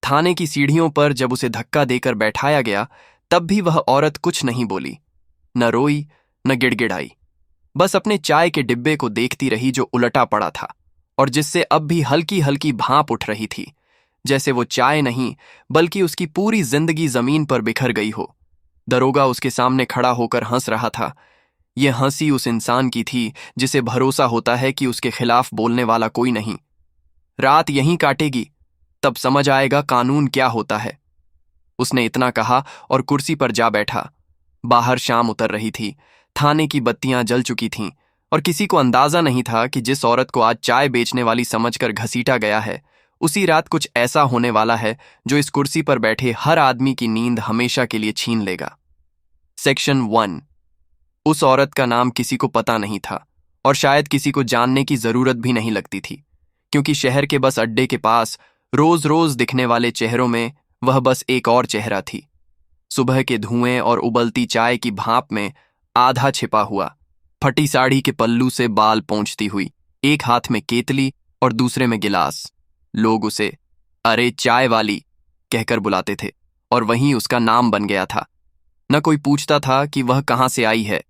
थाने की सीढ़ियों पर जब उसे धक्का देकर बैठाया गया तब भी वह औरत कुछ नहीं बोली, न रोई न गिड़गिड़ाई। बस अपने चाय के डिब्बे को देखती रही जो उलटा पड़ा था और जिससे अब भी हल्की हल्की भाप उठ रही थी, जैसे वो चाय नहीं बल्कि उसकी पूरी जिंदगी जमीन पर बिखर गई हो। दरोगा उसके सामने खड़ा होकर हंस रहा था। यह हंसी उस इंसान की थी जिसे भरोसा होता है कि उसके खिलाफ बोलने वाला कोई नहीं। रात यहीं काटेगी, तब समझ आएगा कानून क्या होता है। उसने इतना कहा और कुर्सी पर जा बैठा। बाहर शाम उतर रही थी, थाने की बत्तियां जल चुकी थीं और किसी को अंदाजा नहीं था कि जिस औरत को आज चाय बेचने वाली समझकर घसीटा गया है, उसी रात कुछ ऐसा होने वाला है जो इस कुर्सी पर बैठे हर आदमी की नींद हमेशा के लिए छीन लेगा। सेक्शन 1। उस औरत का नाम किसी को पता नहीं था और शायद किसी को जानने की जरूरत भी नहीं लगती थी, क्योंकि शहर के बस अड्डे के पास रोज रोज दिखने वाले चेहरों में वह बस एक और चेहरा थी। सुबह के धुएं और उबलती चाय की भाप में आधा छिपा हुआ, फटी साड़ी के पल्लू से बाल पोंछती हुई, एक हाथ में केतली और दूसरे में गिलास। लोग उसे अरे चाय वाली कहकर बुलाते थे और वहीं उसका नाम बन गया था। न कोई पूछता था कि वह कहाँ से आई है,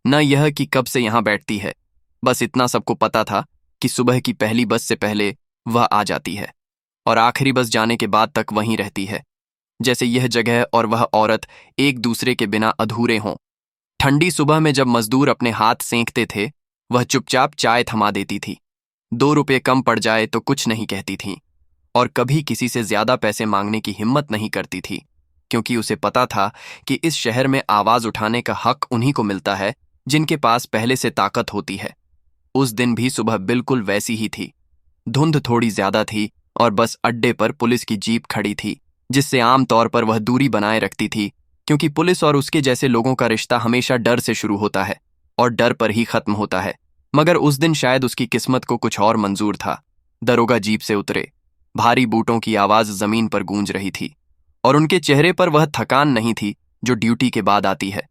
न यह कि कब से यहां बैठती है। बस इतना सबको पता था कि सुबह की पहली बस से पहले वह आ जाती है और आखिरी बस जाने के बाद तक वहीं रहती है, जैसे यह जगह और वह औरत एक दूसरे के बिना अधूरे हों। ठंडी सुबह में जब मजदूर अपने हाथ सेंकते थे, वह चुपचाप चाय थमा देती थी। 2 रुपये कम पड़ जाए तो कुछ नहीं कहती थी और कभी किसी से ज्यादा पैसे मांगने की हिम्मत नहीं करती थी, क्योंकि उसे पता था कि इस शहर में आवाज उठाने का हक उन्हीं को मिलता है जिनके पास पहले से ताकत होती है। उस दिन भी सुबह बिल्कुल वैसी ही थी। धुंध थोड़ी ज्यादा थी और बस अड्डे पर पुलिस की जीप खड़ी थी, जिससे आमतौर पर वह दूरी बनाए रखती थी, क्योंकि पुलिस और उसके जैसे लोगों का रिश्ता हमेशा डर से शुरू होता है और डर पर ही खत्म होता है। मगर उस दिन शायद उसकी किस्मत को कुछ और मंजूर था। दरोगा जीप से उतरे। भारी बूटों की आवाज जमीन पर गूंज रही थी और उनके चेहरे पर वह थकान नहीं थी जो ड्यूटी के बाद आती है,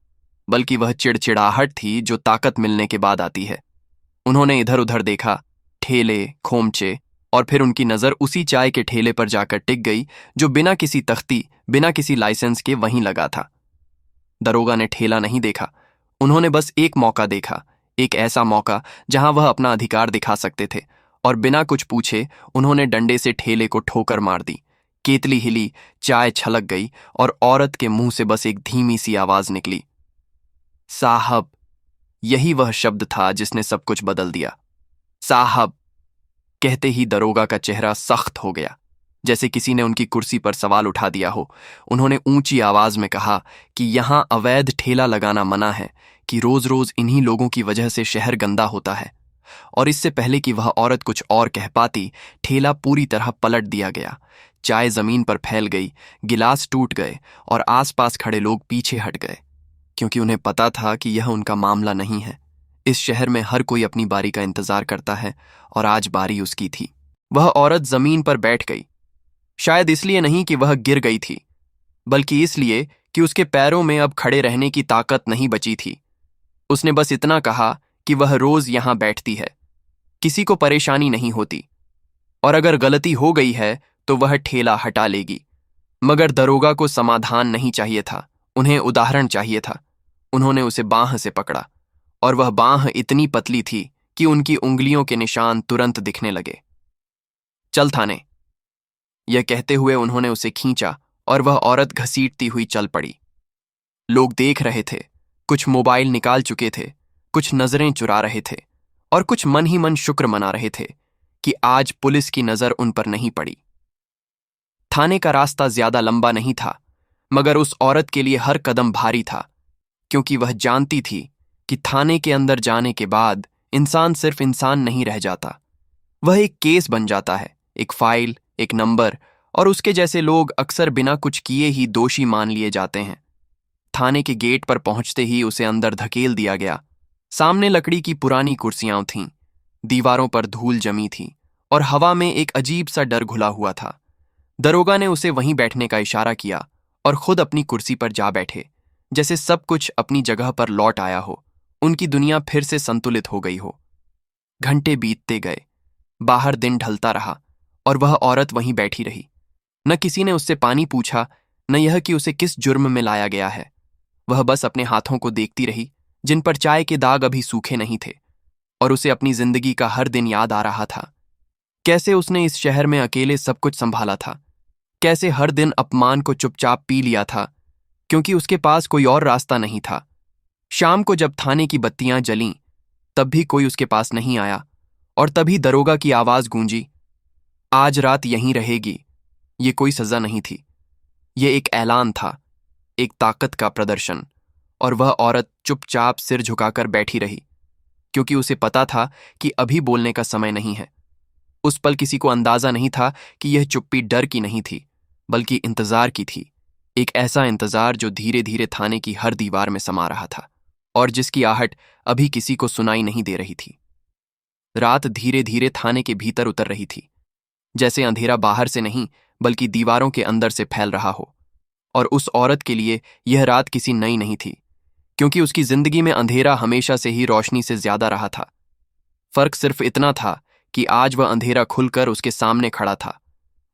बल्कि वह चिड़चिड़ाहट थी जो ताकत मिलने के बाद आती है। उन्होंने इधर उधर देखा, ठेले, खोमचे, और फिर उनकी नजर उसी चाय के ठेले पर जाकर टिक गई जो बिना किसी तख्ती, बिना किसी लाइसेंस के वहीं लगा था। दरोगा ने ठेला नहीं देखा, उन्होंने बस एक मौका देखा, एक ऐसा मौका जहां वह अपना अधिकार दिखा सकते थे, और बिना कुछ पूछे उन्होंने डंडे से ठेले को ठोकर मार दी। केतली हिली, चाय छलक गई और औरत के मुंह से बस एक धीमी सी आवाज निकली, साहब। यही वह शब्द था जिसने सब कुछ बदल दिया। साहब कहते ही दरोगा का चेहरा सख्त हो गया, जैसे किसी ने उनकी कुर्सी पर सवाल उठा दिया हो। उन्होंने ऊंची आवाज में कहा कि यहां अवैध ठेला लगाना मना है, कि रोज रोज इन्हीं लोगों की वजह से शहर गंदा होता है। और इससे पहले कि वह औरत कुछ और कह पाती, ठेला पूरी तरह पलट दिया गया। चाय जमीन पर फैल गई, गिलास टूट गए और आसपास खड़े लोग पीछे हट गए, क्योंकि उन्हें पता था कि यह उनका मामला नहीं है। इस शहर में हर कोई अपनी बारी का इंतजार करता है और आज बारी उसकी थी। वह औरत जमीन पर बैठ गई, शायद इसलिए नहीं कि वह गिर गई थी, बल्कि इसलिए कि उसके पैरों में अब खड़े रहने की ताकत नहीं बची थी। उसने बस इतना कहा कि वह रोज यहां बैठती है, किसी को परेशानी नहीं होती, और अगर गलती हो गई है तो वह ठेला हटा लेगी। मगर दरोगा को समाधान नहीं चाहिए था, उन्हें उदाहरण चाहिए था। उन्होंने उसे बांह से पकड़ा और वह बांह इतनी पतली थी कि उनकी उंगलियों के निशान तुरंत दिखने लगे। चल थाने, यह कहते हुए उन्होंने उसे खींचा और वह औरत घसीटती हुई चल पड़ी। लोग देख रहे थे, कुछ मोबाइल निकाल चुके थे, कुछ नजरें चुरा रहे थे और कुछ मन ही मन शुक्र मना रहे थे कि आज पुलिस की नजर उन पर नहीं पड़ी। थाने का रास्ता ज्यादा लंबा नहीं था, मगर उस औरत के लिए हर कदम भारी था, क्योंकि वह जानती थी कि थाने के अंदर जाने के बाद इंसान सिर्फ इंसान नहीं रह जाता, वह एक केस बन जाता है, एक फाइल, एक नंबर, और उसके जैसे लोग अक्सर बिना कुछ किए ही दोषी मान लिए जाते हैं। थाने के गेट पर पहुंचते ही उसे अंदर धकेल दिया गया। सामने लकड़ी की पुरानी कुर्सियां थीं, दीवारों पर धूल जमी थी और हवा में एक अजीब सा डर घुला हुआ था। दरोगा ने उसे वहीं बैठने का इशारा किया और खुद अपनी कुर्सी पर जा बैठे, जैसे सब कुछ अपनी जगह पर लौट आया हो, उनकी दुनिया फिर से संतुलित हो गई हो। घंटे बीतते गए, बाहर दिन ढलता रहा और वह औरत वहीं बैठी रही। न किसी ने उससे पानी पूछा, न यह कि उसे किस जुर्म में लाया गया है। वह बस अपने हाथों को देखती रही, जिन पर चाय के दाग अभी सूखे नहीं थे, और उसे अपनी जिंदगी का हर दिन याद आ रहा था। कैसे उसने इस शहर में अकेले सब कुछ संभाला था, कैसे हर दिन अपमान को चुपचाप पी लिया था, क्योंकि उसके पास कोई और रास्ता नहीं था। शाम को जब थाने की बत्तियां जलीं, तब भी कोई उसके पास नहीं आया, और तभी दरोगा की आवाज गूंजी, आज रात यहीं रहेगी। ये कोई सजा नहीं थी, ये एक ऐलान था, एक ताकत का प्रदर्शन। और वह औरत चुपचाप सिर झुकाकर बैठी रही, क्योंकि उसे पता था कि अभी बोलने का समय नहीं है। उस पल किसी को अंदाजा नहीं था कि यह चुप्पी डर की नहीं थी, बल्कि इंतजार की थी। एक ऐसा इंतजार जो धीरे धीरे थाने की हर दीवार में समा रहा था, और जिसकी आहट अभी किसी को सुनाई नहीं दे रही थी। रात धीरे धीरे थाने के भीतर उतर रही थी, जैसे अंधेरा बाहर से नहीं बल्कि दीवारों के अंदर से फैल रहा हो। और उस औरत के लिए यह रात किसी नई नहीं थी, क्योंकि उसकी जिंदगी में अंधेरा हमेशा से ही रोशनी से ज्यादा रहा था। फर्क सिर्फ इतना था कि आज वह अंधेरा खुलकर उसके सामने खड़ा था,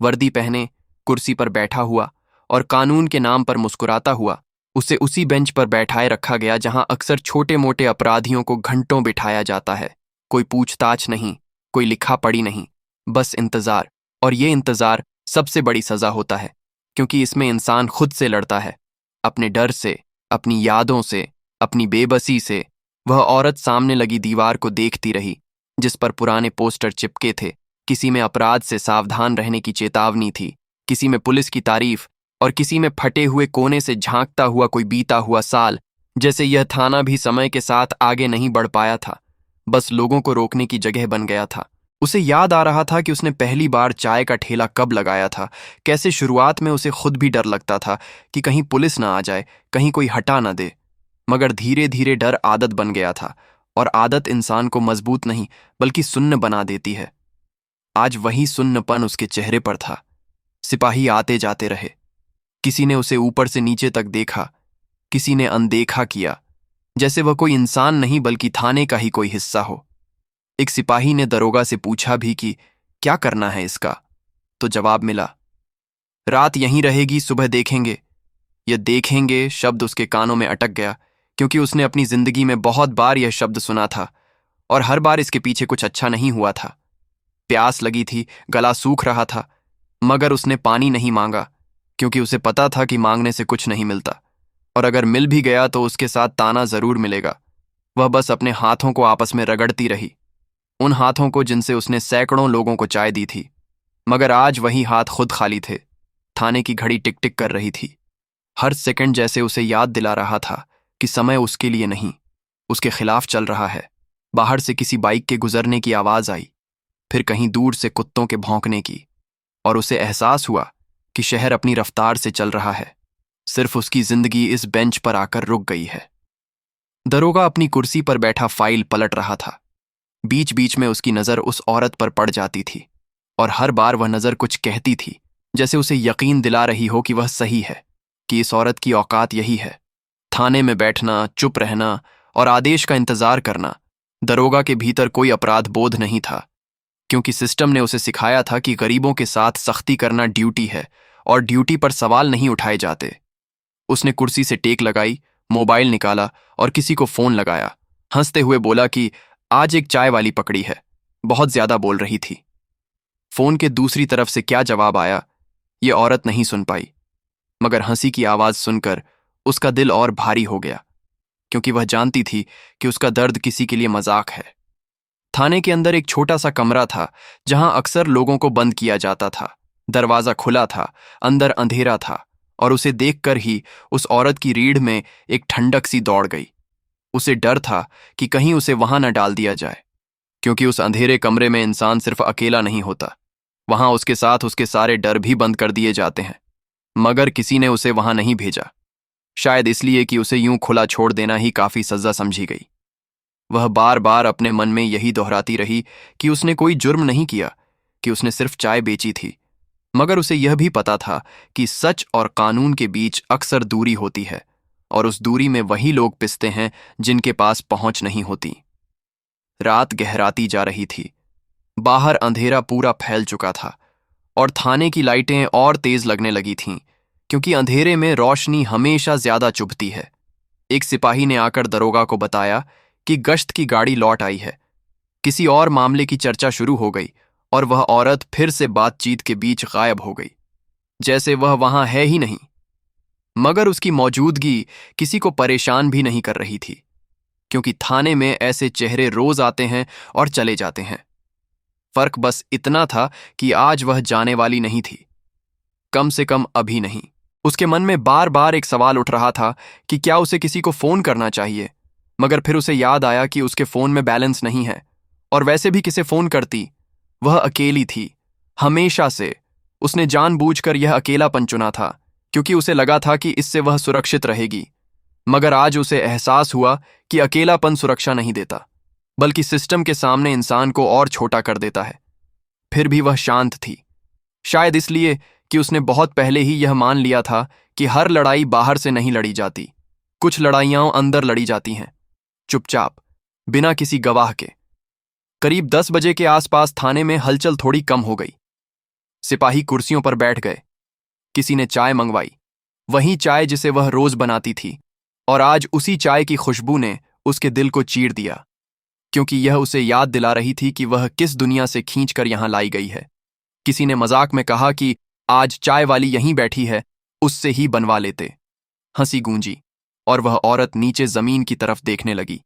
वर्दी पहने, कुर्सी पर बैठा हुआ, और कानून के नाम पर मुस्कुराता हुआ। उसे उसी बेंच पर बैठाए रखा गया जहां अक्सर छोटे मोटे अपराधियों को घंटों बिठाया जाता है। कोई पूछताछ नहीं, कोई लिखा पढ़ी नहीं, बस इंतजार। और ये इंतजार सबसे बड़ी सजा होता है, क्योंकि इसमें इंसान खुद से लड़ता है, अपने डर से, अपनी यादों से, अपनी बेबसी से। वह औरत सामने लगी दीवार को देखती रही, जिस पर पुराने पोस्टर चिपके थे। किसी में अपराध से सावधान रहने की चेतावनी थी, किसी में पुलिस की तारीफ, और किसी में फटे हुए कोने से झांकता हुआ कोई बीता हुआ साल। जैसे यह थाना भी समय के साथ आगे नहीं बढ़ पाया था, बस लोगों को रोकने की जगह बन गया था। उसे याद आ रहा था कि उसने पहली बार चाय का ठेला कब लगाया था, कैसे शुरुआत में उसे खुद भी डर लगता था कि कहीं पुलिस ना आ जाए, कहीं कोई हटा ना दे। मगर धीरे धीरे डर आदत बन गया था, और आदत इंसान को मजबूत नहीं बल्कि सुन्न बना देती है। आज वही सुन्नपन उसके चेहरे पर था। सिपाही आते जाते रहे, किसी ने उसे ऊपर से नीचे तक देखा, किसी ने अनदेखा किया, जैसे वह कोई इंसान नहीं बल्कि थाने का ही कोई हिस्सा हो। एक सिपाही ने दरोगा से पूछा भी कि क्या करना है इसका, तो जवाब मिला, रात यहीं रहेगी, सुबह देखेंगे। यह देखेंगे शब्द उसके कानों में अटक गया, क्योंकि उसने अपनी जिंदगी में बहुत बार यह शब्द सुना था, और हर बार इसके पीछे कुछ अच्छा नहीं हुआ था। प्यास लगी थी, गला सूख रहा था, मगर उसने पानी नहीं मांगा, क्योंकि उसे पता था कि मांगने से कुछ नहीं मिलता, और अगर मिल भी गया तो उसके साथ ताना जरूर मिलेगा। वह बस अपने हाथों को आपस में रगड़ती रही, उन हाथों को जिनसे उसने सैकड़ों लोगों को चाय दी थी। मगर आज वही हाथ खुद खाली थे। थाने की घड़ी टिक टिक कर रही थी, हर सेकंड जैसे उसे याद दिला रहा था कि समय उसके लिए नहीं, उसके खिलाफ चल रहा है। बाहर से किसी बाइक के गुजरने की आवाज आई, फिर कहीं दूर से कुत्तों के भौंकने की, और उसे एहसास हुआ कि शहर अपनी रफ्तार से चल रहा है, सिर्फ उसकी जिंदगी इस बेंच पर आकर रुक गई है। दरोगा अपनी कुर्सी पर बैठा फाइल पलट रहा था। बीच बीच में उसकी नजर उस औरत पर पड़ जाती थी, और हर बार वह नजर कुछ कहती थी, जैसे उसे यकीन दिला रही हो कि वह सही है, कि इस औरत की औकात यही है, थाने में बैठना, चुप रहना और आदेश का इंतजार करना। दरोगा के भीतर कोई अपराध बोध नहीं था, क्योंकि सिस्टम ने उसे सिखाया था कि गरीबों के साथ सख्ती करना ड्यूटी है, और ड्यूटी पर सवाल नहीं उठाए जाते। उसने कुर्सी से टेक लगाई, मोबाइल निकाला और किसी को फोन लगाया। हंसते हुए बोला कि आज एक चाय वाली पकड़ी है, बहुत ज्यादा बोल रही थी। फोन के दूसरी तरफ से क्या जवाब आया, ये औरत नहीं सुन पाई, मगर हंसी की आवाज सुनकर उसका दिल और भारी हो गया, क्योंकि वह जानती थी कि उसका दर्द किसी के लिए मजाक है। थाने के अंदर एक छोटा सा कमरा था, जहां अक्सर लोगों को बंद किया जाता था। दरवाजा खुला था, अंदर अंधेरा था, और उसे देखकर ही उस औरत की रीढ़ में एक ठंडक सी दौड़ गई। उसे डर था कि कहीं उसे वहां न डाल दिया जाए, क्योंकि उस अंधेरे कमरे में इंसान सिर्फ अकेला नहीं होता, वहां उसके साथ उसके सारे डर भी बंद कर दिए जाते हैं। मगर किसी ने उसे वहां नहीं भेजा, शायद इसलिए कि उसे यूं खुला छोड़ देना ही काफी सजा समझी गई। वह बार बार अपने मन में यही दोहराती रही कि उसने कोई जुर्म नहीं किया, कि उसने सिर्फ चाय बेची थी। मगर उसे यह भी पता था कि सच और कानून के बीच अक्सर दूरी होती है, और उस दूरी में वही लोग पिसते हैं जिनके पास पहुंच नहीं होती। रात गहराती जा रही थी, बाहर अंधेरा पूरा फैल चुका था, और थाने की लाइटें और तेज लगने लगी थीं, क्योंकि अंधेरे में रोशनी हमेशा ज्यादा चुभती है। एक सिपाही ने आकर दरोगा को बताया कि गश्त की गाड़ी लौट आई है। किसी और मामले की चर्चा शुरू हो गई और वह औरत फिर से बातचीत के बीच गायब हो गई, जैसे वह वहां है ही नहीं। मगर उसकी मौजूदगी किसी को परेशान भी नहीं कर रही थी, क्योंकि थाने में ऐसे चेहरे रोज आते हैं और चले जाते हैं। फर्क बस इतना था कि आज वह जाने वाली नहीं थी, कम से कम अभी नहीं। उसके मन में बार बार एक सवाल उठ रहा था कि क्या उसे किसी को फोन करना चाहिए, मगर फिर उसे याद आया कि उसके फोन में बैलेंस नहीं है, और वैसे भी किसे फोन करती। वह अकेली थी, हमेशा से। उसने जानबूझकर यह अकेलापन चुना था, क्योंकि उसे लगा था कि इससे वह सुरक्षित रहेगी। मगर आज उसे एहसास हुआ कि अकेलापन सुरक्षा नहीं देता, बल्कि सिस्टम के सामने इंसान को और छोटा कर देता है। फिर भी वह शांत थी, शायद इसलिए कि उसने बहुत पहले ही यह मान लिया था कि हर लड़ाई बाहर से नहीं लड़ी जाती, कुछ लड़ाइयां अंदर लड़ी जाती हैं, चुपचाप, बिना किसी गवाह के। करीब 10 बजे के आसपास थाने में हलचल थोड़ी कम हो गई। सिपाही कुर्सियों पर बैठ गए। किसी ने चाय मंगवाई, वही चाय जिसे वह रोज बनाती थी, और आज उसी चाय की खुशबू ने उसके दिल को चीर दिया, क्योंकि यह उसे याद दिला रही थी कि वह किस दुनिया से खींचकर यहां लाई गई है। किसी ने मजाक में कहा कि आज चाय वाली यहीं बैठी है, उससे ही बनवा लेते। हंसी गूंजी और वह औरत नीचे जमीन की तरफ देखने लगी,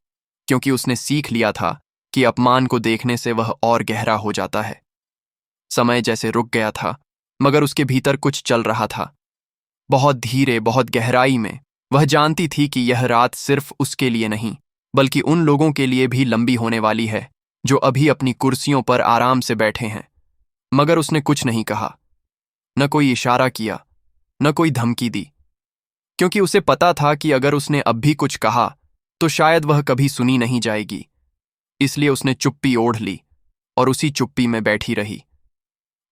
क्योंकि उसने सीख लिया था कि अपमान को देखने से वह और गहरा हो जाता है। समय जैसे रुक गया था, मगर उसके भीतर कुछ चल रहा था, बहुत धीरे, बहुत गहराई में। वह जानती थी कि यह रात सिर्फ उसके लिए नहीं, बल्कि उन लोगों के लिए भी लंबी होने वाली है जो अभी अपनी कुर्सियों पर आराम से बैठे हैं। मगर उसने कुछ नहीं कहा, न कोई इशारा किया, न कोई धमकी दी, क्योंकि उसे पता था कि अगर उसने अब भी कुछ कहा तो शायद वह कभी सुनी नहीं जाएगी। इसलिए उसने चुप्पी ओढ़ ली और उसी चुप्पी में बैठी रही,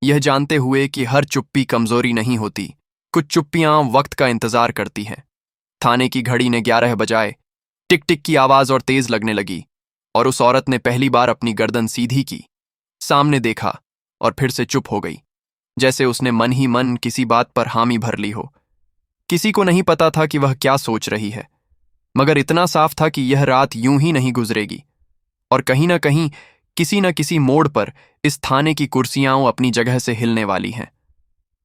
यह जानते हुए कि हर चुप्पी कमजोरी नहीं होती, कुछ चुप्पियां वक्त का इंतजार करती हैं। थाने की घड़ी ने 11 बजाए। टिक टिक की आवाज और तेज लगने लगी, और उस औरत ने पहली बार अपनी गर्दन सीधी की, सामने देखा और फिर से चुप हो गई, जैसे उसने मन ही मन किसी बात पर हामी भर ली हो। किसी को नहीं पता था कि वह क्या सोच रही है, मगर इतना साफ था कि यह रात यूं ही नहीं गुजरेगी, और कहीं ना कहीं, किसी न किसी मोड़ पर इस थाने की कुर्सियां अपनी जगह से हिलने वाली हैं।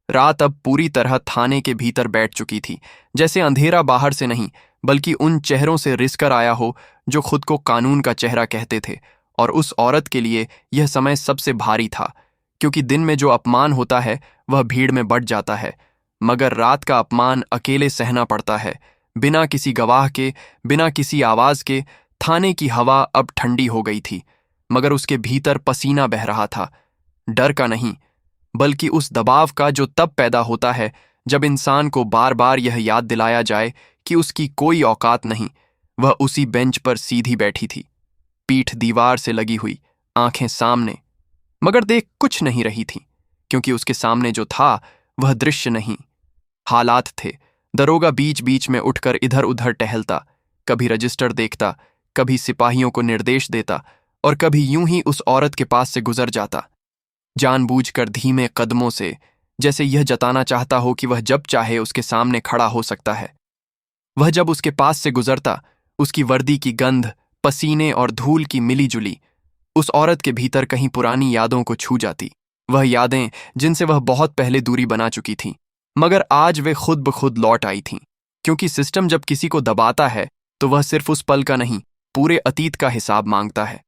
रात अब पूरी तरह थाने के भीतर बैठ चुकी थी, जैसे अंधेरा बाहर से नहीं, बल्कि उन चेहरों से रिसकर आया हो जो खुद को कानून का चेहरा कहते थे। और उस औरत के लिए यह समय सबसे भारी था, क्योंकि दिन में जो अपमान होता है वह भीड़ में बढ़ जाता है, मगर रात का अपमान अकेले सहना पड़ता है, बिना किसी गवाह के, बिना किसी आवाज के। थाने की हवा अब ठंडी हो गई थी, मगर उसके भीतर पसीना बह रहा था, डर का नहीं, बल्कि उस दबाव का जो तब पैदा होता है जब इंसान को बार बार यह याद दिलाया जाए कि उसकी कोई औकात नहीं। वह उसी बेंच पर सीधी बैठी थी, पीठ दीवार से लगी हुई, आंखें सामने, मगर देख कुछ नहीं रही थी, क्योंकि उसके सामने जो था वह दृश्य नहीं, हालात थे। दरोगा बीच बीच में उठकर इधर उधर टहलता, कभी रजिस्टर देखता, कभी सिपाहियों को निर्देश देता, और कभी यूं ही उस औरत के पास से गुजर जाता, जानबूझकर धीमे कदमों से, जैसे यह जताना चाहता हो कि वह जब चाहे उसके सामने खड़ा हो सकता है। वह जब उसके पास से गुजरता, उसकी वर्दी की गंध, पसीने और धूल की मिली जुली, उस औरत के भीतर कहीं पुरानी यादों को छू जाती। वह यादें जिनसे वह बहुत पहले दूरी बना चुकी थीं, मगर आज वे खुद ब खुद लौट आई थीं, क्योंकि सिस्टम जब किसी को दबाता है तो वह सिर्फ उस पल का नहीं, पूरे अतीत का हिसाब मांगता है।